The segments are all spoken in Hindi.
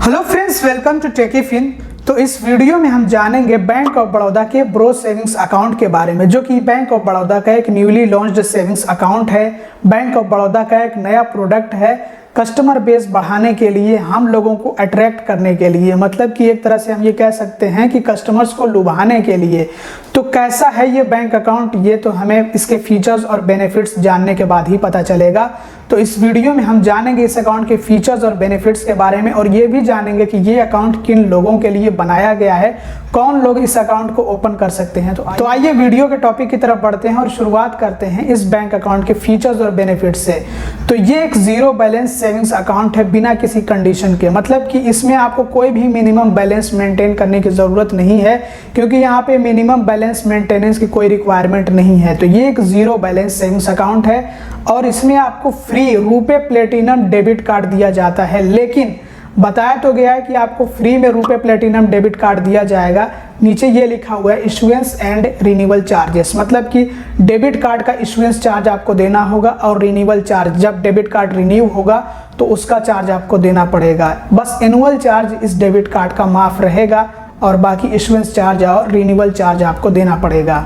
Hello friends, welcome to Techyfin. तो इस वीडियो में हम जानेंगे बैंक ऑफ बड़ौदा के ब्रो सेविंग्स अकाउंट के बारे में, जो कि बैंक ऑफ बड़ौदा का एक न्यूली लॉन्च्ड सेविंग्स अकाउंट है। बैंक ऑफ बड़ौदा का एक नया प्रोडक्ट है कस्टमर बेस बढ़ाने के लिए, हम लोगों को अट्रैक्ट करने के लिए, मतलब कि एक तरह से हम ये कह सकते हैं कि कस्टमर्स को लुभाने के लिए। तो कैसा है ये बैंक अकाउंट, ये तो हमें इसके फीचर्स और बेनिफिट्स जानने के बाद ही पता चलेगा। तो इस वीडियो में हम जानेंगे इस अकाउंट के फीचर्स और बेनिफिट्स के बारे में, और ये भी जानेंगे कि ये अकाउंट किन लोगों के लिए बनाया गया है, कौन लोग इस अकाउंट को ओपन कर सकते हैं। तो आइए वीडियो के टॉपिक की तरफ बढ़ते हैं और शुरुआत करते हैं इस बैंक अकाउंट के फीचर्स और बेनिफिट्स से। तो ये एक जीरो बैलेंस सेविंग्स अकाउंट है बिना किसी कंडीशन के, मतलब कि इसमें आपको कोई भी मिनिमम बैलेंस मेंटेन करने की ज़रूरत नहीं है, क्योंकि यहाँ पे मिनिमम बैलेंस मेंटेनेंस की कोई रिक्वायरमेंट नहीं है। तो ये एक जीरो बैलेंस सेविंग्स अकाउंट है और इसमें आपको फ्री रुपए प्लेटिनम डेबिट कार्ड दिया जाता है। लेकिन बताया तो गया है कि आपको फ्री में रुपए प्लेटिनम डेबिट कार्ड दिया जाएगा, नीचे ये लिखा हुआ है इशुएंस एंड रिन्यूअल चार्जेस, मतलब कि डेबिट कार्ड का इशुएंस चार्ज आपको देना होगा और रिन्यूअल चार्ज, जब डेबिट कार्ड रिन्यू होगा तो उसका चार्ज आपको देना पड़ेगा। बस एनुअल चार्ज इस डेबिट कार्ड का माफ रहेगा और बाकी इशुएंस चार्ज और रिन्यूअल चार्ज आपको देना पड़ेगा।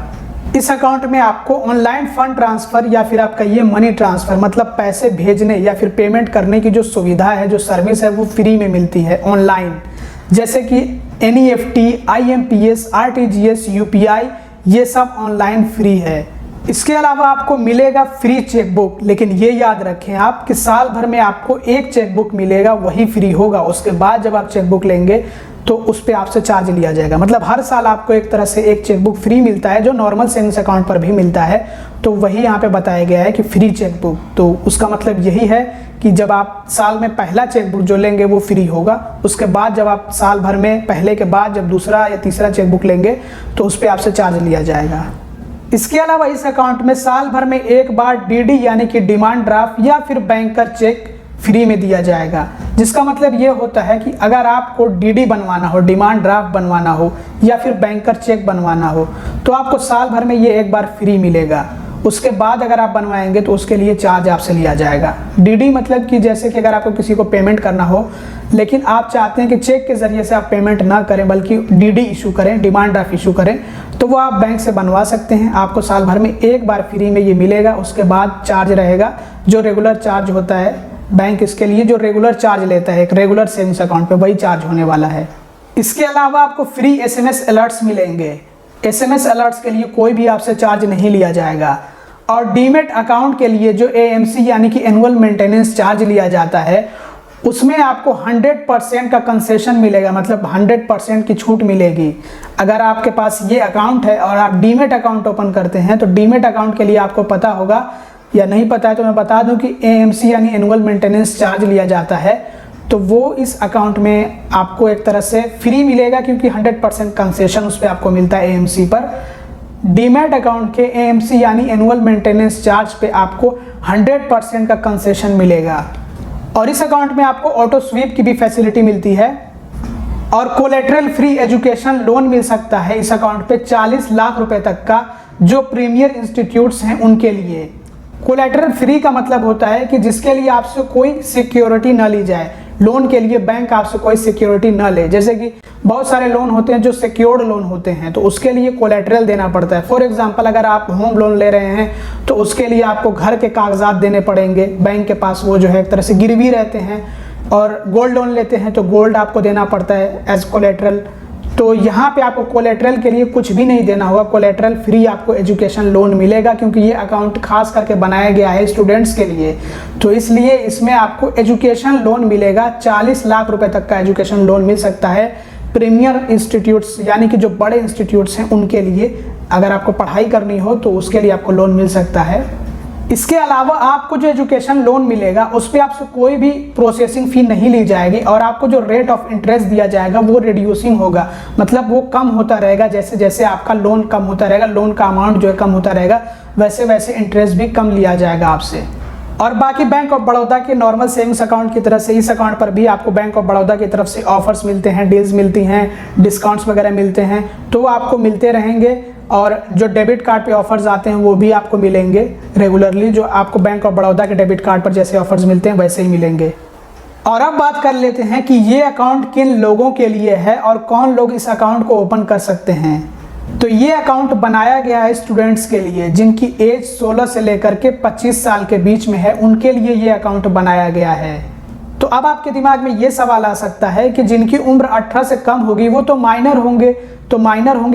इस अकाउंट में आपको ऑनलाइन फंड ट्रांसफ़र या फिर आप कहिए मनी ट्रांसफ़र, मतलब पैसे भेजने या फिर पेमेंट करने की जो सुविधा है, जो सर्विस है, वो फ्री में मिलती है ऑनलाइन, जैसे कि NEFT, IMPS, RTGS, UPI, ये सब ऑनलाइन फ्री है। इसके अलावा आपको मिलेगा फ्री चेकबुक, लेकिन ये याद रखें आप कि साल भर में आपको एक चेकबुक मिलेगा, वही फ्री होगा। उसके बाद जब आप चेकबुक लेंगे तो उस पर आपसे चार्ज लिया जाएगा। मतलब हर साल आपको एक तरह से एक चेकबुक फ्री मिलता है, जो नॉर्मल सेविंग्स अकाउंट पर भी मिलता है। तो वही यहाँ पे बताया गया है कि फ्री चेकबुक, तो उसका मतलब यही है कि जब आप साल में पहला चेकबुक जो लेंगे वो फ्री होगा, उसके बाद जब आप साल भर में पहले के बाद जब दूसरा या तीसरा चेकबुक लेंगे तो उस पर आपसे चार्ज लिया जाएगा। इसके अलावा इस अकाउंट में साल भर में एक बार DD यानी कि डिमांड ड्राफ्ट या फिर बैंकर चेक फ्री में दिया जाएगा, जिसका मतलब ये होता है कि अगर आपको DD बनवाना हो, डिमांड ड्राफ्ट बनवाना हो या फिर बैंकर चेक बनवाना हो, तो आपको साल भर में ये एक बार फ्री मिलेगा। उसके बाद अगर आप बनवाएंगे तो उसके लिए चार्ज आपसे लिया जाएगा। DD मतलब कि जैसे कि अगर आपको किसी को पेमेंट करना हो, लेकिन आप चाहते हैं कि चेक के ज़रिए से आप पेमेंट ना करें बल्कि DD इशू करें, डिमांड ड्राफ्ट इशू करें, तो वो आप बैंक से बनवा सकते हैं। आपको साल भर में एक बार फ्री में ये मिलेगा, उसके बाद चार्ज रहेगा, जो रेगुलर चार्ज होता है बैंक इसके लिए जो रेगुलर चार्ज लेता है एक रेगुलर सेविंग्स अकाउंट पे, वही चार्ज होने वाला है। इसके अलावा आपको फ्री SMS अलर्ट्स मिलेंगे। SMS अलर्ट्स के लिए कोई भी आपसे चार्ज नहीं लिया जाएगा। और डीमेट अकाउंट के लिए जो AMC यानी कि एनुअल मेंटेनेंस चार्ज लिया जाता है, उसमें आपको 100% का कंसेशन मिलेगा, मतलब 100% की छूट मिलेगी। अगर आपके पास ये अकाउंट है और आप डीमेट अकाउंट ओपन करते हैं, तो डीमेट अकाउंट के लिए आपको पता होगा या नहीं पता है तो मैं बता दूं कि AMC यानी एनुअल मेंटेनेंस चार्ज लिया जाता है, तो वो इस अकाउंट में आपको एक तरह से फ्री मिलेगा, क्योंकि 100% कंसेशन उस पर आपको मिलता है AMC पर। डीमैट अकाउंट के AMC यानी एनुअल मेंटेनेंस चार्ज पे आपको 100% का कंसेशन मिलेगा। और इस अकाउंट में आपको ऑटो स्वीप की भी फैसिलिटी मिलती है और कोलेटरल फ्री एजुकेशन लोन मिल सकता है इस अकाउंट पे 40 लाख रुपए तक का, जो प्रीमियर इंस्टीट्यूट्स हैं उनके लिए। कोलेटरल फ्री का मतलब होता है कि जिसके लिए आपसे कोई सिक्योरिटी न ली जाए, लोन के लिए बैंक आपसे कोई सिक्योरिटी न ले। जैसे कि बहुत सारे लोन होते हैं जो सिक्योर्ड लोन होते हैं, तो उसके लिए कोलेटरल देना पड़ता है। फॉर एग्जांपल अगर आप होम लोन ले रहे हैं तो उसके लिए आपको घर के कागजात देने पड़ेंगे, बैंक के पास वो जो है एक तरह से गिरवी रहते हैं। और गोल्ड लोन लेते हैं तो गोल्ड आपको देना पड़ता है एज कोलेटरल। तो यहाँ पे आपको कोलेटरल के लिए कुछ भी नहीं देना होगा, कोलेटरल फ्री आपको एजुकेशन लोन मिलेगा, क्योंकि ये अकाउंट खास करके बनाया गया है स्टूडेंट्स के लिए। तो इसलिए इसमें आपको एजुकेशन लोन मिलेगा, 40 लाख रुपए तक का एजुकेशन लोन मिल सकता है प्रीमियर इंस्टीट्यूट्स यानी कि जो बड़े इंस्टीट्यूट्स हैं उनके लिए। अगर आपको पढ़ाई करनी हो तो उसके लिए आपको लोन मिल सकता है। इसके अलावा आपको जो एजुकेशन लोन मिलेगा उस पर आपसे कोई भी प्रोसेसिंग फ़ी नहीं ली जाएगी और आपको जो रेट ऑफ इंटरेस्ट दिया जाएगा वो रिड्यूसिंग होगा, मतलब वो कम होता रहेगा। जैसे जैसे आपका लोन कम होता रहेगा, लोन का अमाउंट जो है कम होता रहेगा, वैसे वैसे इंटरेस्ट भी कम लिया जाएगा आपसे। और बाकी बैंक ऑफ बड़ौदा के नॉर्मल सेविंग्स अकाउंट की तरह से इस अकाउंट पर भी आपको बैंक ऑफ बड़ौदा की तरफ से ऑफर्स मिलते हैं, डील्स मिलती हैं, डिस्काउंट्स वगैरह मिलते हैं, तो वो आपको मिलते रहेंगे। और जो डेबिट कार्ड पे ऑफर्स आते हैं वो भी आपको मिलेंगे रेगुलरली, जो आपको बैंक ऑफ बड़ौदा के डेबिट कार्ड पर जैसे ऑफर्स मिलते हैं वैसे ही मिलेंगे। और अब बात कर लेते हैं कि ये अकाउंट किन लोगों के लिए है और कौन लोग इस अकाउंट को ओपन कर सकते हैं। तो ये अकाउंट बनाया गया है स्टूडेंट्स के लिए जिनकी एज 16 से लेकर के 25 साल के बीच में है, उनके लिए ये अकाउंट बनाया गया है। तो अब आपके दिमाग में ये सवाल आ सकता है कि जिनकी उम्र 18 से कम होगी वो तो माइनर होंगे,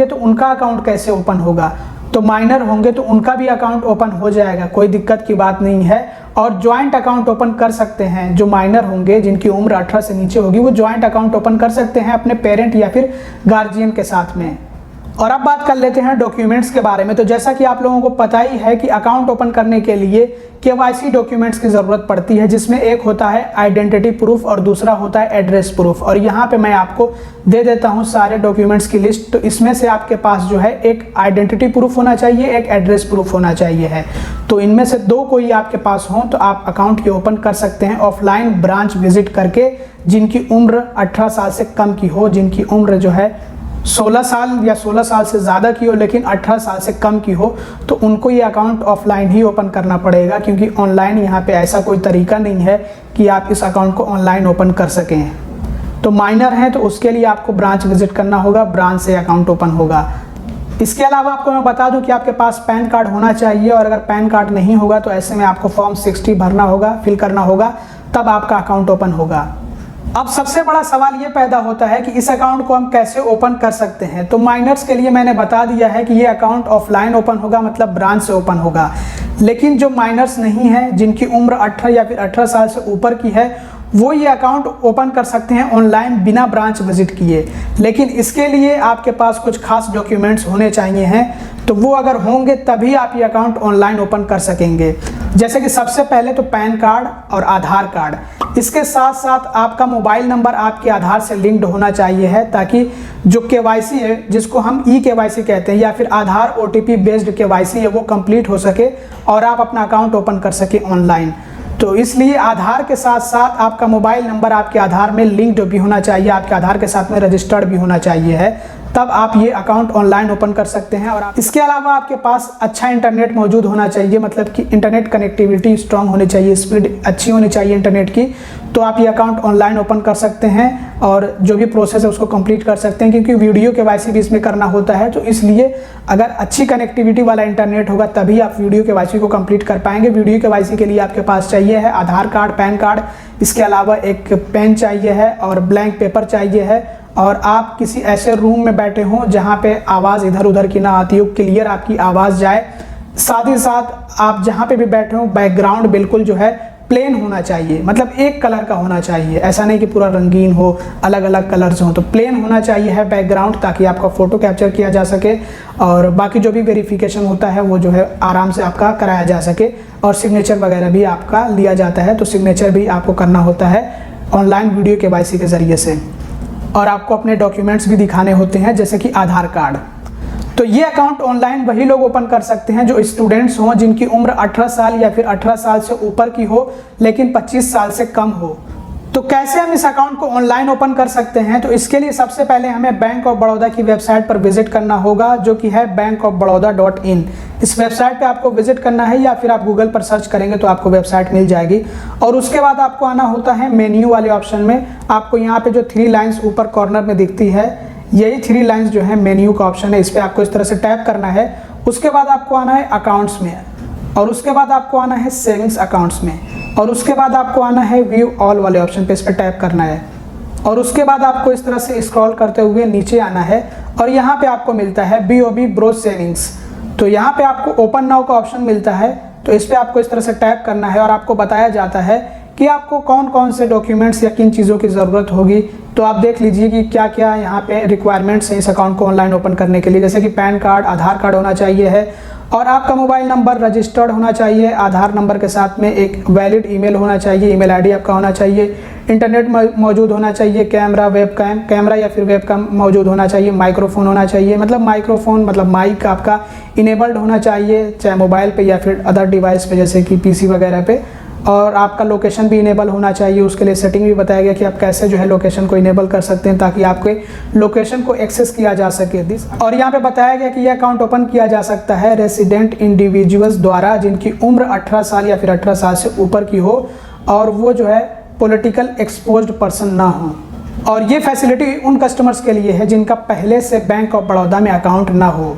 तो उनका अकाउंट कैसे ओपन होगा। तो माइनर होंगे तो उनका भी अकाउंट ओपन हो जाएगा, कोई दिक्कत की बात नहीं है। और ज्वाइंट अकाउंट ओपन कर सकते हैं, जो माइनर होंगे जिनकी उम्र 18 से नीचे होगी वो ज्वाइंट अकाउंट ओपन कर सकते हैं अपने पेरेंट या फिर गार्जियन के साथ में। और अब बात कर लेते हैं डॉक्यूमेंट्स के बारे में। तो जैसा कि आप लोगों को पता ही है कि अकाउंट ओपन करने के लिए KYC डॉक्यूमेंट्स की ज़रूरत पड़ती है, जिसमें एक होता है आइडेंटिटी प्रूफ और दूसरा होता है एड्रेस प्रूफ। और यहाँ पे मैं आपको दे देता हूँ सारे डॉक्यूमेंट्स की लिस्ट। तो इसमें से आपके पास जो है एक आइडेंटिटी प्रूफ होना चाहिए, एक एड्रेस प्रूफ होना चाहिए है। तो इनमें से दो कोई आपके पास हो तो आप अकाउंट की ओपन कर सकते हैं ऑफलाइन ब्रांच विजिट करके, जिनकी उम्र 18 साल से कम की हो, जिनकी उम्र जो है 16 साल या 16 साल से ज़्यादा की हो लेकिन 18 साल से कम की हो, तो उनको ये अकाउंट ऑफलाइन ही ओपन करना पड़ेगा, क्योंकि ऑनलाइन यहाँ पे ऐसा कोई तरीका नहीं है कि आप इस अकाउंट को ऑनलाइन ओपन कर सकें। तो माइनर हैं तो उसके लिए आपको ब्रांच विजिट करना होगा, ब्रांच से अकाउंट ओपन होगा। इसके अलावा आपको मैं बता दूं कि आपके पास पैन कार्ड होना चाहिए, और अगर पैन कार्ड नहीं होगा तो ऐसे में आपको फॉर्म 60 भरना होगा, फिल करना होगा, तब आपका अकाउंट ओपन होगा। अब सबसे बड़ा सवाल ये पैदा होता है कि इस अकाउंट को हम कैसे ओपन कर सकते हैं। तो माइनर्स के लिए मैंने बता दिया है कि ये अकाउंट ऑफलाइन ओपन होगा, मतलब ब्रांच से ओपन होगा। लेकिन जो माइनर्स नहीं है, जिनकी उम्र 18 या फिर 18 साल से ऊपर की है, वो ये अकाउंट ओपन कर सकते हैं ऑनलाइन बिना ब्रांच विजिट किए। लेकिन इसके लिए आपके पास कुछ खास डॉक्यूमेंट्स होने चाहिए हैं, तो वो अगर होंगे तभी आप ये अकाउंट ऑनलाइन ओपन कर सकेंगे। जैसे कि सबसे पहले तो पैन कार्ड और आधार कार्ड। इसके साथ साथ आपका मोबाइल नंबर आपके आधार से लिंक्ड होना चाहिए है, ताकि जो KYC है, जिसको हम eKYC कहते हैं, या फिर आधार OTP बेस्ड KYC है, वो कंप्लीट हो सके और आप अपना अकाउंट ओपन कर सके ऑनलाइन। तो इसलिए आधार के साथ साथ आपका मोबाइल नंबर आपके आधार में लिंक्ड भी होना चाहिए, आपके आधार के साथ में रजिस्टर्ड भी होना चाहिए है, तब आप ये अकाउंट ऑनलाइन ओपन कर सकते हैं। और इसके अलावा आपके पास अच्छा इंटरनेट मौजूद होना चाहिए, मतलब कि इंटरनेट कनेक्टिविटी स्ट्रांग होनी चाहिए, स्पीड अच्छी होनी चाहिए इंटरनेट की, तो आप ये अकाउंट ऑनलाइन ओपन कर सकते हैं और जो भी प्रोसेस है उसको कंप्लीट कर सकते हैं। क्योंकि वीडियो KYC भी इसमें करना होता है, तो इसलिए अगर अच्छी कनेक्टिविटी वाला इंटरनेट होगा तभी आप वीडियो KYC को कंप्लीट कर पाएंगे। वीडियो KYC के लिए आपके पास चाहिए है आधार कार्ड, पैन कार्ड, इसके अलावा एक पेन चाहिए है और ब्लैंक पेपर चाहिए है, और आप किसी ऐसे रूम में बैठे हों जहाँ पे आवाज़ इधर उधर की ना आती हो, क्लियर आपकी आवाज़ जाए। साथ ही साथ आप जहाँ पे भी बैठे हो बैकग्राउंड बिल्कुल जो है प्लेन होना चाहिए, मतलब एक कलर का होना चाहिए, ऐसा नहीं कि पूरा रंगीन हो, अलग अलग कलर्स हो, तो प्लेन होना चाहिए है बैकग्राउंड, ताकि आपका फ़ोटो कैप्चर किया जा सके और बाकी जो भी वेरिफिकेशन होता है वो जो है आराम से आपका कराया जा सके। और सिग्नेचर वगैरह भी आपका लिया जाता है, तो सिग्नेचर भी आपको करना होता है ऑनलाइन वीडियो KYC के ज़रिए से। और आपको अपने डॉक्यूमेंट्स भी दिखाने होते हैं, जैसे कि आधार कार्ड। तो ये अकाउंट ऑनलाइन वही लोग ओपन कर सकते हैं जो स्टूडेंट्स हों, जिनकी उम्र 18 साल या फिर 18 साल से ऊपर की हो लेकिन 25 साल से कम हो। तो कैसे हम इस अकाउंट को ऑनलाइन ओपन कर सकते हैं? तो इसके लिए सबसे पहले हमें बैंक ऑफ बड़ौदा की वेबसाइट पर विजिट करना होगा, जो कि है bankofbaroda.in। इस वेबसाइट पे आपको विजिट करना है, या फिर आप गूगल पर सर्च करेंगे तो आपको वेबसाइट मिल जाएगी। और उसके बाद आपको आना होता है मेन्यू वाले ऑप्शन में। आपको यहाँ पे जो 3 लाइन्स ऊपर कॉर्नर में दिखती है, यही 3 लाइन्स जो है मेन्यू का ऑप्शन है, इस पर आपको इस तरह से टैप करना है। उसके बाद आपको आना है अकाउंट्स में, और उसके बाद आपको आना है सेविंग्स अकाउंट्स में, और उसके बाद आपको आना है व्यू ऑल वाले ऑप्शन पे, इस पर टैप करना है। और उसके बाद आपको इस तरह से स्क्रॉल करते हुए नीचे आना है, और यहाँ पे आपको मिलता है BOB ब्रोस सेविंग्स। तो यहाँ पे आपको ओपन नाउ का ऑप्शन मिलता है, तो इस पर आपको इस तरह से टैप करना है और आपको बताया जाता है कि आपको कौन कौन से डॉक्यूमेंट्स या किन चीज़ों की ज़रूरत होगी। तो आप देख लीजिए कि क्या क्या यहाँ पे रिक्वायरमेंट्स हैं इस अकाउंट को ऑनलाइन ओपन करने के लिए, जैसे कि पैन कार्ड, आधार कार्ड होना चाहिए है, और आपका मोबाइल नंबर रजिस्टर्ड होना चाहिए, आधार नंबर के साथ में एक वैलिड ईमेल होना चाहिए, ईमेल आईडी आपका होना चाहिए, इंटरनेट मौजूद होना चाहिए, कैमरा या फिर वेबकैम मौजूद होना चाहिए, माइक्रोफोन होना चाहिए, मतलब माइक्रोफोन मतलब माइक आपका इनेबल्ड होना चाहिए, चाहे मोबाइल पे या फिर अदर डिवाइस पे जैसे कि PC वगैरह पे, और आपका लोकेशन भी इनेबल होना चाहिए। उसके लिए सेटिंग भी बताया गया कि आप कैसे जो है लोकेशन को इनेबल कर सकते हैं ताकि आपके लोकेशन को एक्सेस किया जा सके। और यहाँ पे बताया गया कि यह अकाउंट ओपन किया जा सकता है रेसिडेंट इंडिविजुअल्स द्वारा जिनकी उम्र 18 साल या फिर 18 साल से ऊपर की हो, और वो जो है पॉलिटिकल एक्सपोज्ड पर्सन ना हो। और ये फैसिलिटी उन कस्टमर्स के लिए है जिनका पहले से बैंक ऑफ बड़ौदा में अकाउंट ना हो।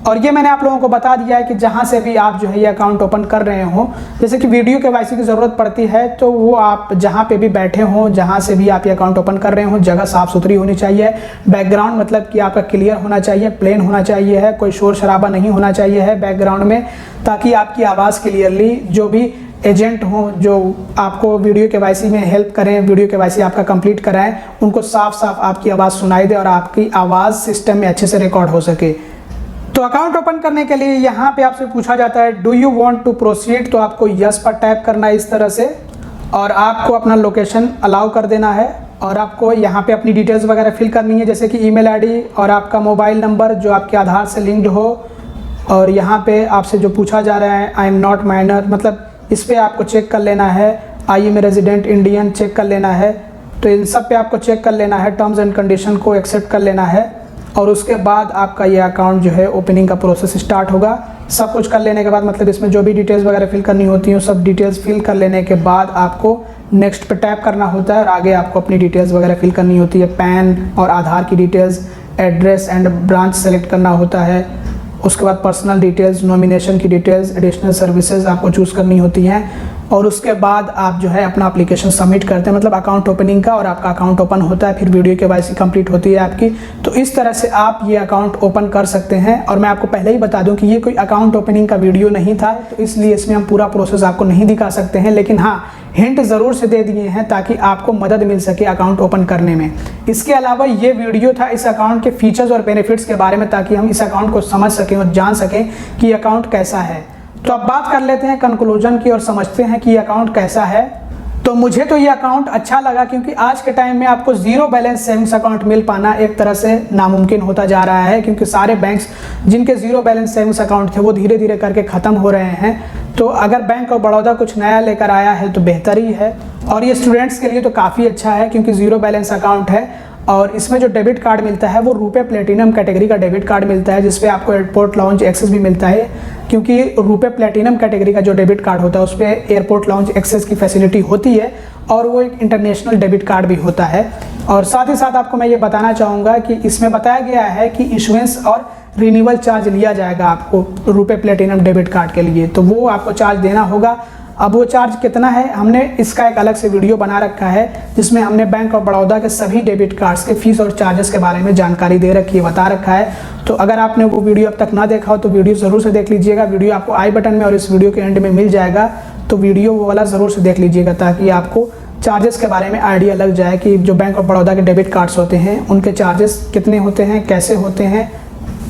और ये मैंने आप लोगों को बता दिया है कि जहाँ से भी आप जो है ये अकाउंट ओपन कर रहे हो, जैसे कि वीडियो केवाईसी की ज़रूरत पड़ती है, तो वो आप जहाँ पे भी बैठे हों, जहाँ से भी आप ये अकाउंट ओपन कर रहे हो, जगह साफ़ सुथरी होनी चाहिए, बैकग्राउंड मतलब कि आपका क्लियर होना चाहिए, प्लेन होना चाहिए है, कोई शोर शराबा नहीं होना चाहिए है बैकग्राउंड में, ताकि आपकी आवाज़ क्लियरली जो भी एजेंट हों जो आपको वीडियो केवाईसी में हेल्प करें, वीडियो केवाईसी आपका कंप्लीट कराएं, उनको साफ साफ आपकी आवाज़ सुनाई दे और आपकी आवाज़ सिस्टम में अच्छे से रिकॉर्ड हो सके। तो अकाउंट ओपन करने के लिए यहाँ पे आपसे पूछा जाता है do you want to proceed, तो आपको यस पर टैप करना है इस तरह से, और आपको अपना लोकेशन अलाउ कर देना है, और आपको यहाँ पे अपनी डिटेल्स वगैरह फिल करनी है, जैसे कि ईमेल आईडी और आपका मोबाइल नंबर जो आपके आधार से लिंक्ड हो। और यहाँ पे आपसे जो पूछा जा रहा है आई एम नॉट माइनर, मतलब इस पर आपको चेक कर लेना है। I am resident Indian check कर लेना है। तो इन सब पे आपको चेक कर लेना है, टर्म्स एंड कंडीशन को एक्सेप्ट कर लेना है, और उसके बाद आपका ये अकाउंट जो है ओपनिंग का प्रोसेस स्टार्ट होगा। सब कुछ कर लेने के बाद, मतलब इसमें जो भी डिटेल्स वगैरह फिल करनी होती हैं सब डिटेल्स फिल कर लेने के बाद आपको नेक्स्ट पे टैप करना होता है, और आगे आपको अपनी डिटेल्स वगैरह फिल करनी होती है, पैन और आधार की details, address and branch select करना होता है। उसके बाद पर्सनल डिटेल्स, नॉमिनेशन की डिटेल्स, एडिशनल सर्विसेज आपको चूज़ करनी होती हैं, और उसके बाद आप जो है अपना एप्लीकेशन सबमिट करते हैं, मतलब अकाउंट ओपनिंग का, और आपका अकाउंट ओपन होता है। फिर वीडियो केवाईसी कंप्लीट होती है आपकी। तो इस तरह से आप ये अकाउंट ओपन कर सकते हैं। और मैं आपको पहले ही बता दूं कि ये कोई अकाउंट ओपनिंग का वीडियो नहीं था, तो इसलिए इसमें हम पूरा प्रोसेस आपको नहीं दिखा सकते हैं, लेकिन हाँ हिंट ज़रूर से दे दिए हैं ताकि आपको मदद मिल सके अकाउंट ओपन करने में। इसके अलावा ये वीडियो था इस अकाउंट के फीचर्स और बेनिफिट्स के बारे में, ताकि हम इस अकाउंट को समझ सकें और जान सकें कि अकाउंट कैसा है। तो अब बात कर लेते हैं कंक्लूजन की और समझते हैं कि ये अकाउंट कैसा है। तो मुझे तो ये अकाउंट अच्छा लगा, क्योंकि आज के टाइम में आपको ज़ीरो बैलेंस सेविंग्स अकाउंट मिल पाना एक तरह से नामुमकिन होता जा रहा है, क्योंकि सारे बैंक्स जिनके ज़ीरो बैलेंस सेविंग्स अकाउंट थे वो धीरे धीरे करके ख़त्म हो रहे हैं। तो अगर बैंक ऑफ बड़ौदा कुछ नया लेकर आया है तो बेहतर ही है, और ये स्टूडेंट्स के लिए तो काफ़ी अच्छा है, क्योंकि ज़ीरो बैलेंस अकाउंट है। और इसमें जो डेबिट कार्ड मिलता है वो रुपए प्लेटिनम कैटेगरी का डेबिट कार्ड मिलता है, जिसपे आपको एयरपोर्ट लाउंज एक्सेस भी मिलता है, क्योंकि रुपए प्लेटिनम कैटेगरी का जो डेबिट कार्ड होता है उस पर एयरपोर्ट लाउंज एक्सेस की फैसिलिटी होती है, और वो एक इंटरनेशनल डेबिट कार्ड भी होता है। और साथ ही साथ आपको मैं ये बताना चाहूँगा कि इसमें बताया गया है कि इशुएंस और रिन्यूअल चार्ज लिया जाएगा आपको रुपए प्लेटिनम डेबिट कार्ड के लिए, तो वो आपको चार्ज देना होगा। अब वो चार्ज कितना है, हमने इसका एक अलग से वीडियो बना रखा है, जिसमें हमने बैंक ऑफ बड़ौदा के सभी डेबिट कार्ड्स के फीस और चार्जेस के बारे में जानकारी दे रखी है, बता रखा है। तो अगर आपने वो वीडियो अब तक ना देखा हो तो वीडियो ज़रूर से देख लीजिएगा। वीडियो आपको आई बटन में और इस वीडियो के एंड में मिल जाएगा, तो वीडियो वो वाला ज़रूर से देख लीजिएगा, ताकि आपको चार्जेस के बारे में आइडिया लग जाए कि जो बैंक ऑफ बड़ौदा के डेबिट कार्ड्स होते हैं उनके चार्जेस कितने होते हैं, कैसे होते हैं।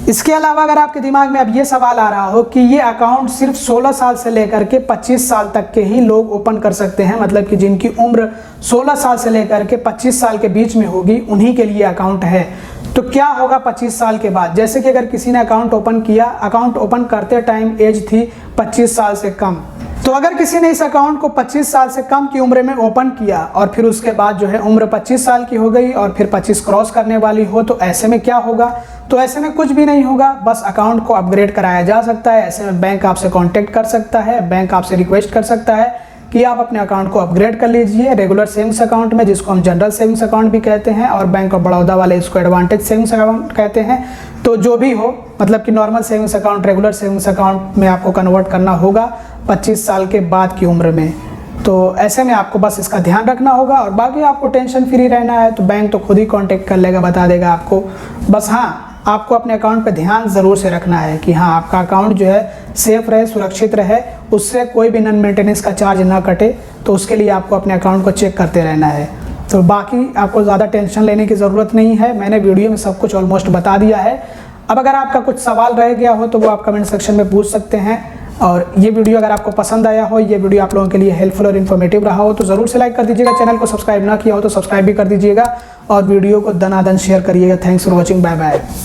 इसके अलावा अगर आपके दिमाग में अब ये सवाल आ रहा हो कि ये अकाउंट सिर्फ 16 साल से लेकर के 25 साल तक के ही लोग ओपन कर सकते हैं, मतलब कि जिनकी उम्र 16 साल से लेकर के 25 साल के बीच में होगी उन्हीं के लिए अकाउंट है, तो क्या होगा 25 साल के बाद। जैसे कि अगर किसी ने अकाउंट ओपन किया, अकाउंट ओपन करते टाइम एज थी 25 साल से कम, तो अगर किसी ने इस अकाउंट को 25 साल से कम की उम्र में ओपन किया और फिर उसके बाद जो है उम्र 25 साल की हो गई और फिर 25 क्रॉस करने वाली हो, तो ऐसे में क्या होगा। तो ऐसे में कुछ भी नहीं होगा, बस अकाउंट को अपग्रेड कराया जा सकता है। ऐसे में बैंक आपसे कांटेक्ट कर सकता है, बैंक आपसे रिक्वेस्ट कर सकता है कि आप अपने अकाउंट को अपग्रेड कर लीजिए रेगुलर सेविंग्स अकाउंट में, जिसको हम जनरल सेविंग्स अकाउंट भी कहते हैं, और बैंक ऑफ बड़ौदा वाले इसको एडवांटेज सेविंग्स अकाउंट कहते हैं। तो जो भी हो, मतलब कि normal savings account regular savings account में आपको कन्वर्ट करना होगा 25 साल के बाद की उम्र में। तो ऐसे में आपको बस इसका ध्यान रखना होगा, और बाकी आपको टेंशन फ्री रहना है, तो बैंक तो खुद ही कांटेक्ट कर लेगा, बता देगा आपको। बस हाँ, आपको अपने अकाउंट पे ध्यान ज़रूर से रखना है कि हाँ आपका अकाउंट जो है सेफ़ रहे, सुरक्षित रहे, उससे कोई भी नॉन मेंटेनेंस का चार्ज ना कटे। तो उसके लिए आपको अपने अकाउंट को चेक करते रहना है। तो बाकी आपको ज़्यादा टेंशन लेने की ज़रूरत नहीं है, मैंने वीडियो में सब कुछ ऑलमोस्ट बता दिया है। अब अगर आपका कुछ सवाल रह गया हो तो वो आप कमेंट सेक्शन में पूछ सकते हैं। और ये वीडियो अगर आपको पसंद आया हो, ये वीडियो आप लोगों के लिए हेल्पफुल और इन्फॉर्मेटिव रहा हो, तो ज़रूर से लाइक कर दीजिएगा। चैनल को सब्सक्राइब ना किया हो तो सब्सक्राइब भी कर दीजिएगा, और वीडियो को दनादन शेयर करिएगा। Thanks for watching, bye bye.